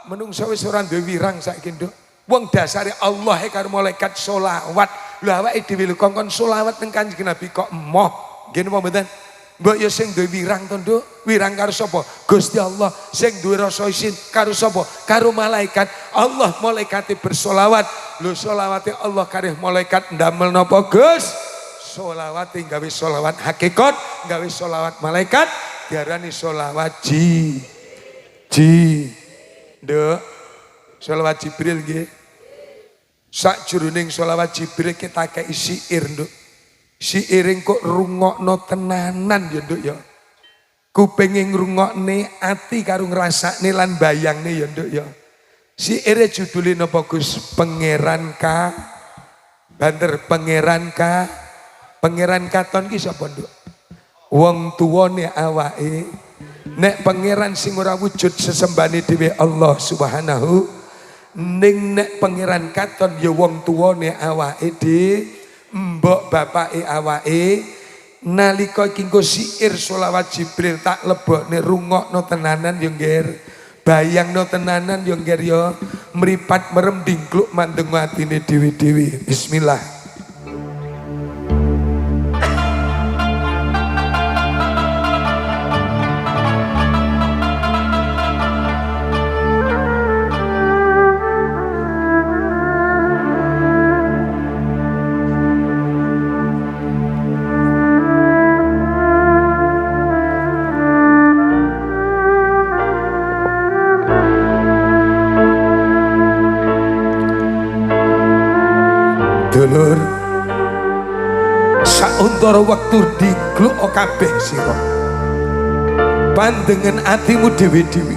menungso wis ora duwe wirang saiki nduk. Wong dasare Allah karo malaikat selawat. Lha awake dhewe lho kongkon selawat ning Kanjeng Nabi kok emoh. Nggih napa mboten? Mbok ya sing duwe wirang to nduk. Wirang karo sapa? Gusti Allah. Sing duwe rasa isin karo sapa? Karo malaikat. Allah malaikate bersolawat. Lho selawate Allah karo malaikat ndamel napa Gus? Selawate gawe selawat hakikat, gawe selawat malaikat diarani selawat Nduk. Selawat Jibril nggih. Sakjroning selawat Jibril kita kei syair nduk. Syairing kok rungokno tenanan ya nduk ya. Kupinge ngrungokne ati karo ngrasakne lan bayangne ya nduk ya. Syaire judule napa Gus? Pangeran Ka. Banter Pangeran Ka. Pangeran Katon ki sapa nduk? Wong tuwane awake. Nek pangeran sing ora wujud sesembahane dhewe Allah Subhanahu. Ning nek pangeran katon ya wong tuwane awake dhewe, mbok bapake awake. Nalika iki nggo syair selawat Jibril tak lebokne rungokno tenanan ya ngger. Bayangno tenanan ya ngger ya. Mripat merem dingkluk mandeng atine dhewe-dhewe. Bismillah. Dulur sauntara wektu digluk kabeh sira pandengen atimu dhewe-dhewe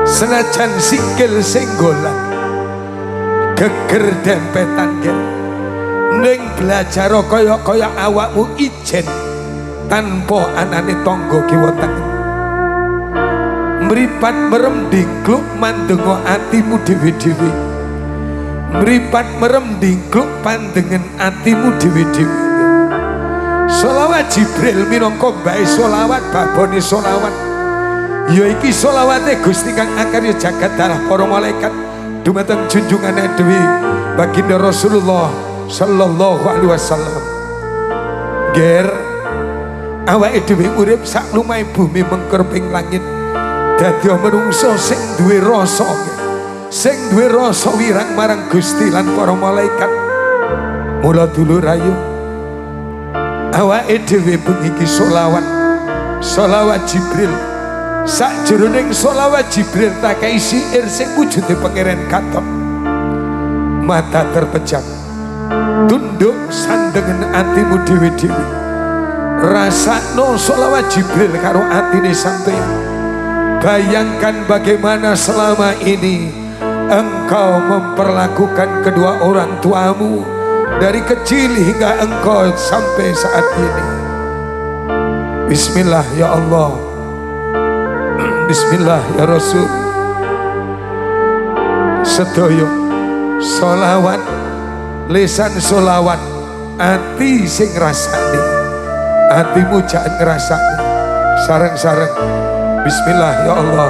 senajan sikil sing golan geger dempetan gen ning belajar kaya awakmu ijen tanpa anane tangga kiwa tengen mripat merem digluk mandenga atimu dhewe-dhewe mripat merem dingkluk pandengen atimu dhewe-dhewe. Selawat Jibril minangka bae selawat babone selawat. Ya iki selawate Gusti kang akarya jagat darah para malaikat dumateng junjungane Dewi Baginda Rasulullah sallallahu alaihi wasallam. Ger awake dhewe urip sak lumahe bumi mengker ping langit dadi manungsa sing duwe rasa. Sing duwe rasa wirang marang Gusti lan para malaikat. Mula dulur ayu awake dhewe bengi iki selawat Jibril. Sakjroning selawat Jibril tak kei syair sing wujude pangeran katon. Mata terpejam tunduk sandengen atimu dhewe-dhewe. Rasakno selawat Jibril karo atine sampeyan. Bayangkan bagaimana selama ini engkau memperlakukan kedua orang tuamu dari kecil hingga engkau sampai saat ini. Bismillah ya Allah. Bismillah ya Rasul. Sedaya sholawat, lisan sholawat, ati sing ngrasakne. Atimu jangan ngrasakne. Sareng-sareng. Bismillah ya Allah.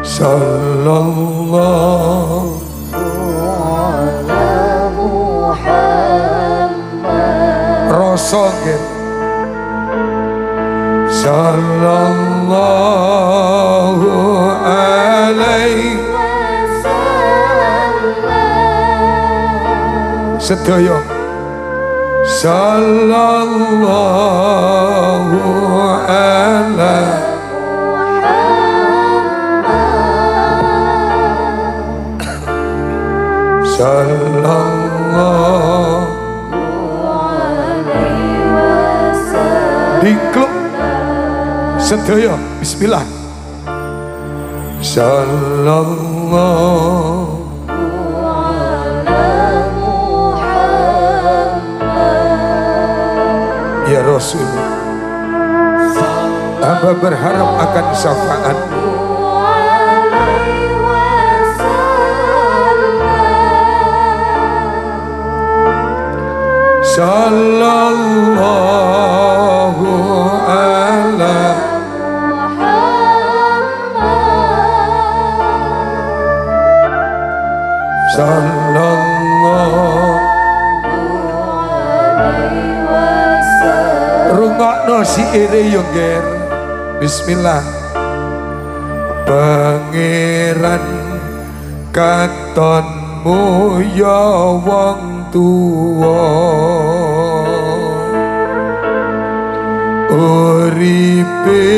Sallallahu ala Muhammad Rasul Sallallahu alaihi wasallam sedaya Sallallahu alaihi Sallallahu alaihi wasallam. Dikluk sedaya bismillah. Sallallahu ala Muhammad. Ya Rasul, hamba berharap akan syafaat-Mu. Sallallahu ala sallallahu rungokno siire yo nger. Bismillah. Pangeran katonmu ya wong tuwa, uripe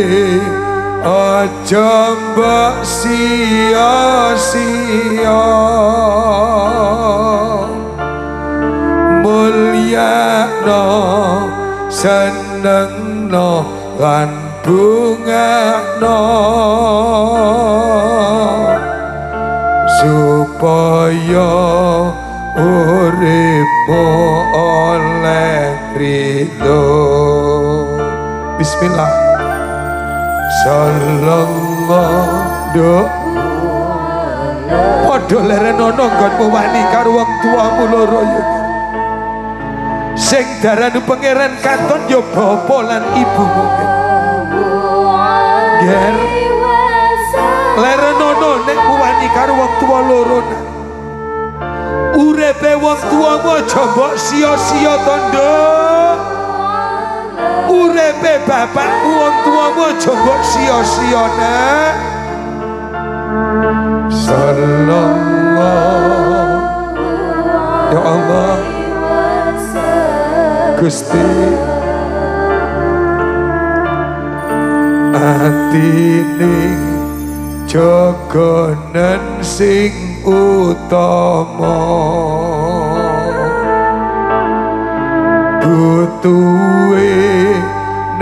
aja mbok sia-sia, mulyakno senengno lan bungakno supaya uripmu oleh ridho. Bismillah. Sallallahu padha lerenono nggonmu wani karo wong tuamu loro ya. Sing darani pangeran katon ya bapa lan ibumu. Ger lerenono nek wani karo wong tua loro. Uripe wong tuamu aja mbok sia-sia tondo. Uripe bapakmu wong tuamu aja mbok sia-sia nak. Sallallahu ya Allah Gusti, atine jogonen sing utama, butuhe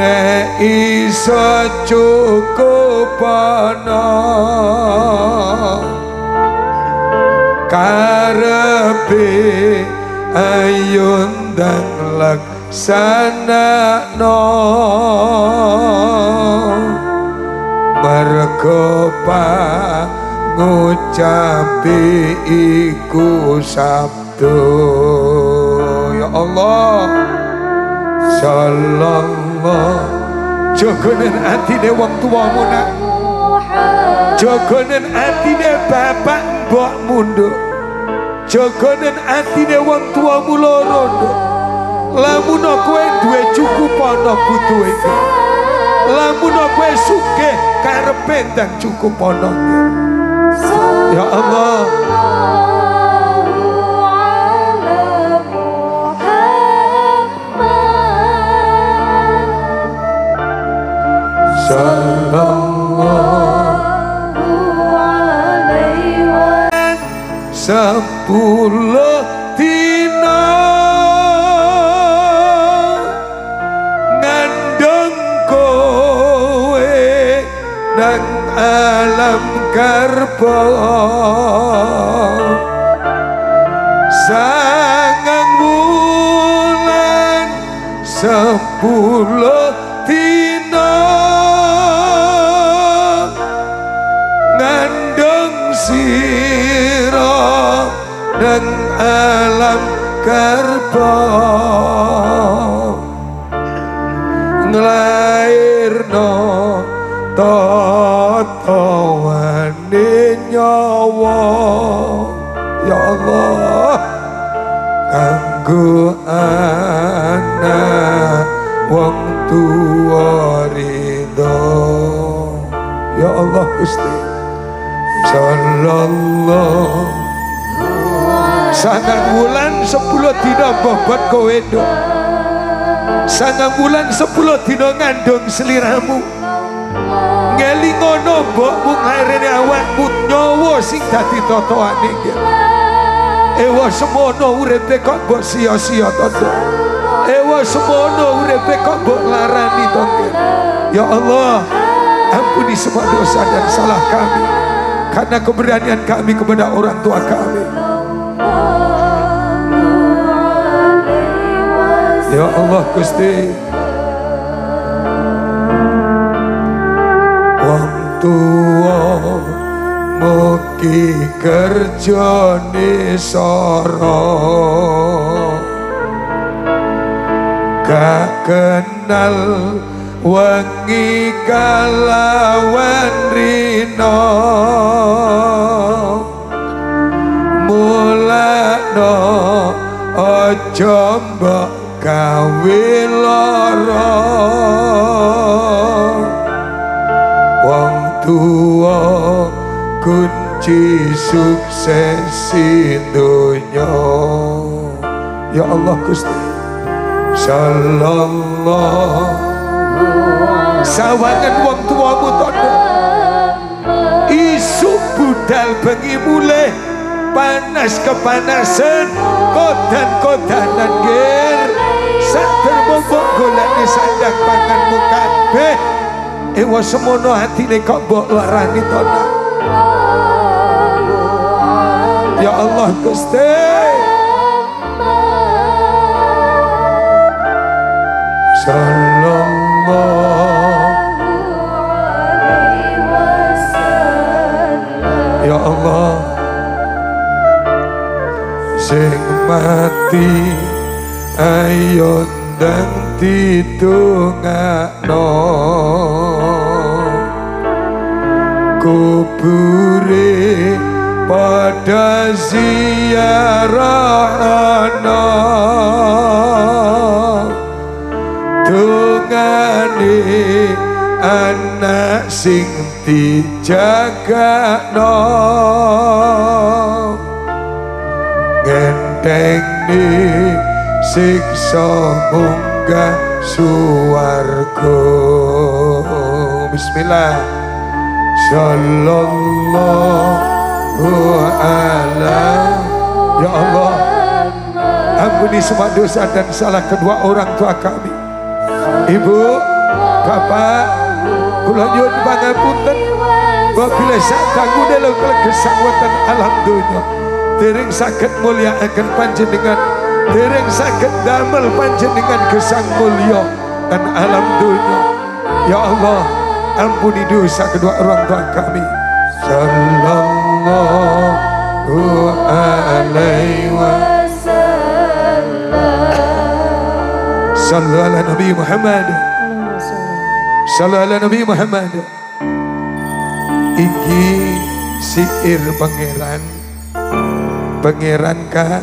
nek iso cukupana, karepe ayo ndang laksanakno, mergo pangucapi iku sabdo. Ya Allah sallallahu jogonen atine wong tuamu nak, jogonen atine bapak mbokmu nduk, jogonen atine wong tuamu loro nduk. Lamun kowe duwe cukupana butuh iki, lamun kowe sugih karepe ndang cukupana. Ya Allah sallallahu alaihi wasallam. 10 dina ngandung kowe nang alam karba, sangang wulan 10 dina ngandung sira nang alam karba, nglairno tatawane nyawa. Ya Allah kanggo anak wong tuwa ridho. Ya Allah Gusti sallallahu sangang wulan 10 dina bobot kowe nduk, sangang wulan 10 dina ngandung sliramu, ngelingono mbokmu nglairene awakmu nyawa sing dadi totoane iki. Ewa semono uripe kok mbok sia-sia to. Ewa semono uripe kok mbok larani to. Ya Allah ampuni semua dosa dan salah kami karena keberanian kami kepada orang tua kami. Ya Allah Gusti, wong tua mugi kerjane sara, gak kenal wengi kalawan rino, duwe lara wong tuwa kunci sukses donya. Ya Allah Gusti sallallahu sawangan wong tuamu tondo isuk budal bengi mulih panas kepanasan kodan-kodanan ger sak termobok golek sandang panganmu kabeh ewa semono hatine kok mbok larani tondo. Ya Allah Gusti sallallahu ya Allah sing mati ayo ndang ditungakno kubure pada ziarahana dungane anak sing dijagakno ngentengi siksa munggah suwarga. Bismillah sallallahu ala ya Allah ampuni semua dosa dan salah kedua orang tua kami. Ibu, bapak, kula nyuwun pangapunten bila sadangu dalam kelegesan wonten alam donya dereng saged mulyakaken panjenengan, dereng saged damel panjenengan gesang mulya dan alam donya. Ya Allah, ampuni dosa kedua orang tua kami. Sallallahu alaihi wasallam. Sallu ala Nabi Muhammad. Sallu ala Nabi Muhammad. Iki siir pangeran. Pangeran ka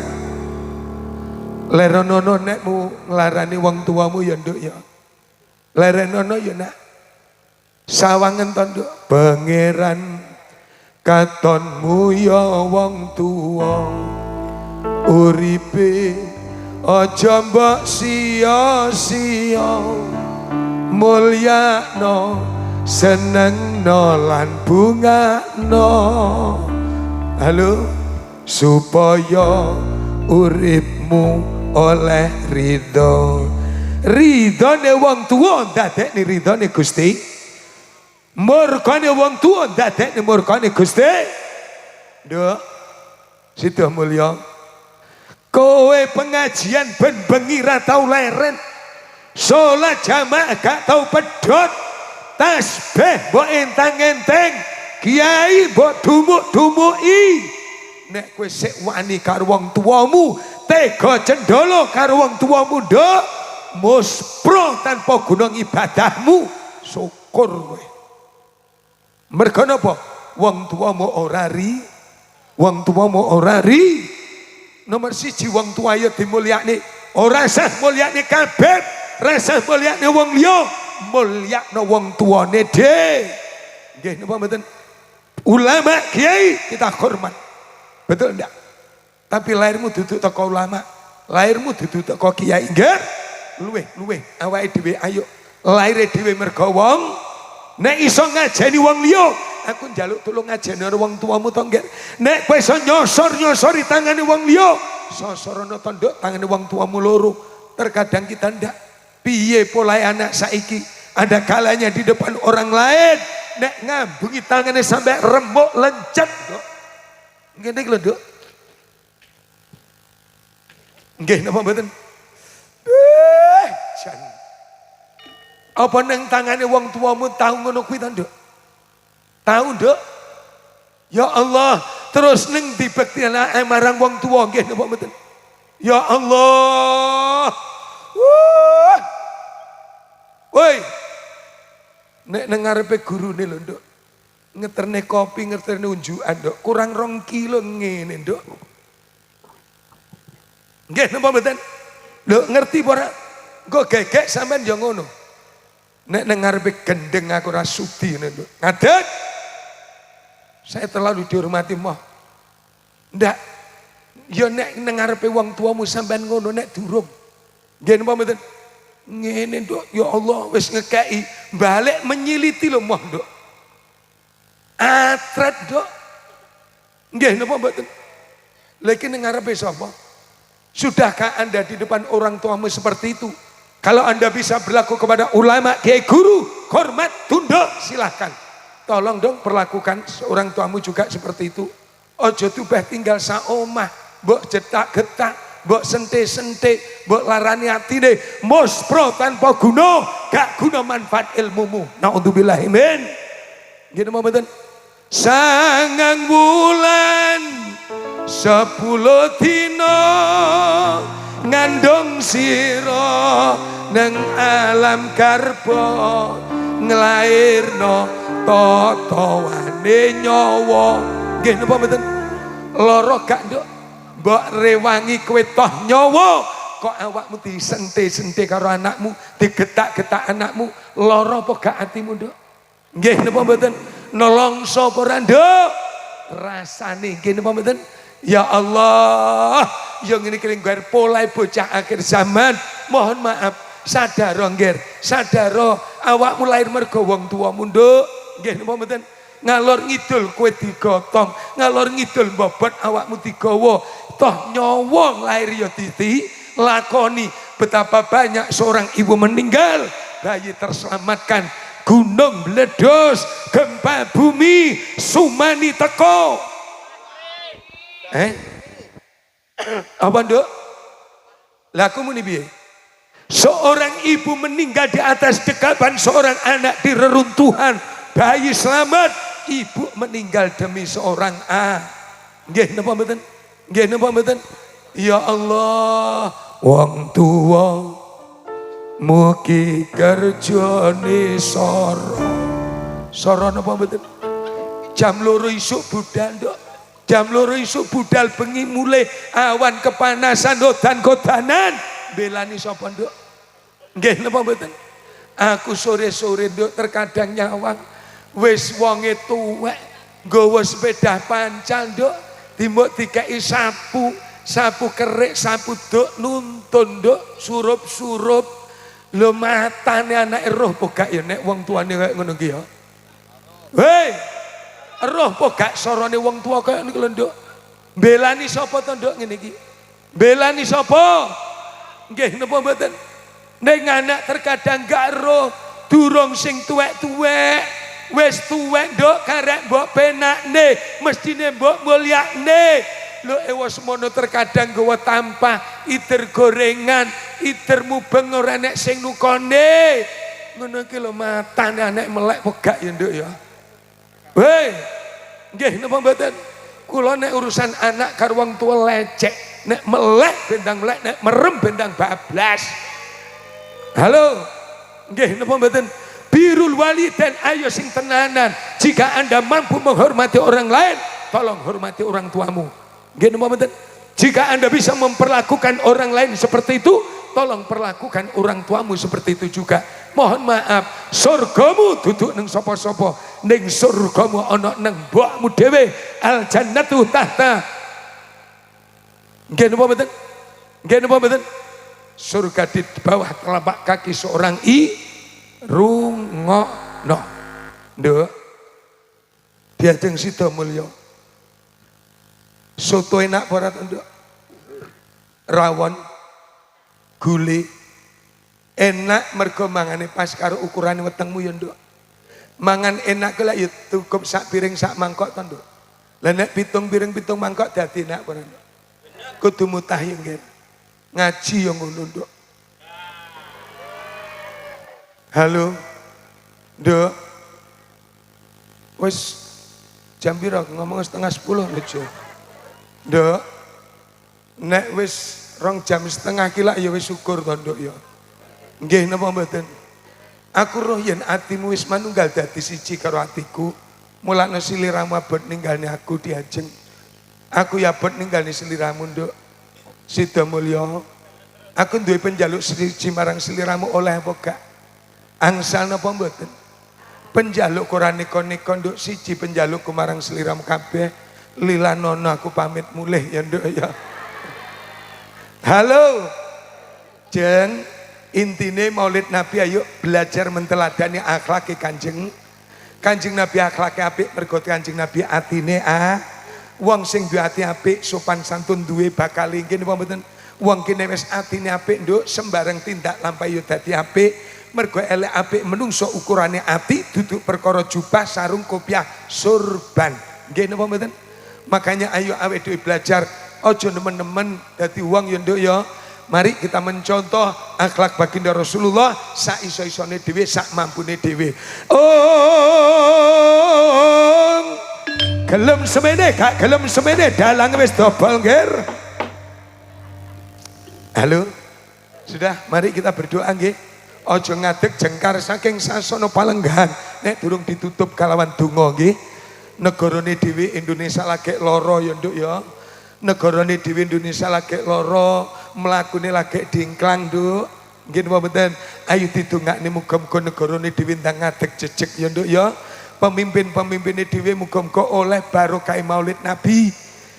leronono nekmu nglarani wong tuamu ya nduk ya. Leronono ya nak. Sawangen to nduk. Pangeran katonmu ya wong tuwa. Uripe aja mbok sia-sia. Mulyakno senengno lan bungakno. Halo supaya uripmu oleh ridho. Ridhone wong tuwa ndadekne ridhone Gusti. Murkane wong tuwa ndadekne murkane Gusti. Nduk Sido Mulya, kowe pengajian ben bengi ra tau leren, salat jamaah gak tau pedhot, tasbih mbok enteng-enteng, kiai mbok dumuk-dumuki. Nek kowe sik wani karo wong tuamu, tega cendolo karo wong tuamu nduk, muspro tanpa guna ibadahmu, syukur kowe. Mergo napa? Wong tuamu ora ri, wong tuamu ora ri. Nomor siji wong tua ya dimulyakne, ora sah mulyakne kabeh, rasah mulyakne wong liya, mulyakno wong tuane dhewe. Nggih napa mboten? Ulama kiai kita hormat. Betul enggak? Tapi lahirmu duduk teko ulama, lahirmu duduk teko kiai. Nggih. Luweh awake dhewe ayo lahir dhewe mergo wong. Nek iso ngajeni wong liya, aku njaluk tulung ngajeni wong tuamu to nggih. Nek kowe iso nyosor-nyosori tangane wong liya, sosorono to nduk tangane wong tuamu loro. Terkadang kita ndak. Piye polahe anak saiki? Ada kalanya di depan orang lain nek ngambungi tangane sampai remuk lencet, Nduk. Ngene iki lho, Nduk. Nggih napa mboten? Jan. Apa nang tangane wong tuamu tau ngono kuwi ta, Nduk? Tahu, Nduk? Ya Allah, terus ning dibektiane marang wong tuwa nggih napa mboten? Ya Allah. Woi. Nek nang ngarepe gurune lho, Nduk. Ngeterne kopi, ngeterne unjukan, Nduk. Kurang 2 kilo ngene, Nduk. Nggih napa mboten? Lho ngerti apa ora? Engko gegek sampean yo ngono. Nek nang ngarepe gendeng aku ora sudi ngono. Ngadeg. Saya terlalu dihormati moh. Ndak. Ya nek nang ngarepe wong tuamu sampean ngono nek durung. Nggih napa mboten? Ngene Nduk, ya Allah wis ngekeki, balik menyiliti lho moh Nduk. Atret Nduk. Nggih napa mboten? Lagi nang ngarepe sapa? Sudahkah Anda di depan orang tuamu seperti itu? Kalau Anda bisa berlaku kepada ulama, kiai guru, hormat, tunduk, silahkan. Tolong dong perlakukan seorang tuamu juga seperti itu. Ojo tubah tinggal saomah, mbok jetak-getak, mbok sente-sente, mbok larani atine, mospro tanpa guna, gak guna manfaat ilmumu. Naudzubillahi min. Gini mau betul? Sangang bulan 10 dino ngandung siro neng alam karbo nglairno totowane nyawa. Nggih napa mboten? Lara gak Nduk? Mbok rewangi kowe toh nyawa kok awakmu disente-sente karo anakmu, digetak-getak anakmu, lara apa gak atimu Nduk? Nggih napa mboten? Nelongso apa ora Nduk? Rasane nggih napa mboten? Ya Allah, yang ini keling gue polai bocah akhir zaman. Mohon maaf, sadaro ngger, sadaro awakmu lahir mergo wong tuamu Nduk. Nggih napa mboten? Ngalor ngidul kowe digotong, ngalor ngidul bobot awakmu digawa. Toh nyawa lahir ya titi lakoni. Betapa banyak seorang ibu meninggal, bayi terselamatkan, gunung meledos, gempa bumi, sumani teko. Apa Nduk? Laku muni piye? Seorang ibu meninggal di atas dekapan seorang anak di reruntuhan, bayi selamat, ibu meninggal demi seorang nggih napa mboten? Nggih napa mboten? Ya Allah, wong tuwa mugi kerjane soro. Soro napa mboten? Jam 2 isuk budal Nduk. Jam 2 isuk budal bengi mulai awan kepanasan godan-godanan. Belani sapa Nduk? Nggih napa mboten? Aku sore-sore Nduk terkadang nyawang wis wonge tuwek nggawa sepeda pancal Nduk, dimbok dikeki sapu kerik, sapu duk nuntun Nduk, surup-surup. Lho matane anake roh apa gak ya nek wong tuane kaya ngono ki ya? Hei, roh apa gak sorone wong tua kaya niku lho Nduk? Belani sapa to Nduk ngene iki? Belani sapa? Nggih napa mboten? Nek anak terkadang gak roh, durung sing tuwek-tuwek, wis tuwek Nduk karek mbok penakne, mestine mbok mulyakne. Lho ewas mono terkadang gawa tampah, ider gorengan, ider mubeng ora nek sing nukone. Ngono iki lho matane anak melek pegak ya Nduk ya. Hei, nggih napa mboten? Kula nek urusan anak karo wong tua lecek, nek melek bendang melek, nek merem bendang bablas. Halo, nggih napa mboten? Birrul walidain, ayo sing tenanan. Jika Anda mampu menghormati orang lain, tolong hormati orang tuamu. Nggih napa mboten? Jika Anda bisa memperlakukan orang lain seperti itu, tolong perlakukan orang tuamu seperti itu juga. Mohon maaf, surgamu duduk neng sapa-sapa, ning surgamu ana neng mbokmu dhewe. Al jannatu tahta. Nggih napa mboten? Nggih napa mboten? Surga di bawah telapak kaki seorang rungokno. Nduk. Diajeng Sida Mulya. Soto enak ora Nduk? Rawon, gule, enak mergo mangane pas karo ukurane wetengmu ya Nduk. Mangan enak kula ya cukup sak piring sak mangkok to Nduk. Lah nek pitung piring pitung mangkok dadi enak ora Nduk? Kudu mutah ya nggih. Ngaji ya ngono Nduk. Halo. Nduk. Wis jam pira ngomong 9:30 Bejo. Nduk. Nek wis 2:30 kila ya wis syukur to Nduk ya. Nggih napa mboten? Aku roh yen atimu wis manunggal dadi siji karo atiku, mulane sliramu abot ninggalne aku diajeng. Aku ya abot ninggalne sliramu Nduk. Sida Mulya. Aku duwe penjaluk siji marang sliramu oleh apa gak? Angsal napa mboten? Penjaluk Quran niko-niko nduk siji penjalukku marang sliramu kabeh. Lila nono aku pamit mulih ya nduk ya. Halo. Jeng, intine Maulid Nabi ayo belajar menteladani akhlake Kanjeng Nabi, akhlake apik mergo Kanjeng Nabi atine wong sing duwe ati apik sopan santun duwe bakal nggih napa mboten? Wong kene wis atine apik nduk sembarang tindak lampahi yo dadi apik mergo elek apik menungso ukurane ati duduk perkara jubah sarung kopiah surban nggih napa mboten? Makanya ayo awake dhewe belajar aja nemen-nemen dadi wong yo nduk yo. Mari kita mencontoh akhlak baginda Rasulullah sak iso-isone dhewe sak mampune dhewe. Gelem semene gak gelem semene dalang wis dobol nggih. Halo. Sudah, mari kita berdoa nggih. Aja ngadeg jengkar saking sasana palenggan nek durung ditutup kalawan donga nggih. Negarane dhewe Indonesia lagi lara ya nduk ya. Negarane dhewe Indonesia lagi lara, mlakune lagi dingklang nduk. Nggih napa mboten? Ayo didongakne muga-muga negarane dhewe ndang ngadeg jejeg ya nduk ya. Pemimpin-pemimpine dhewe muga-muga oleh barokah Maulid Nabi.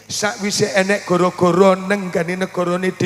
Sakwise enek gara-gara nenggane negarane dhewe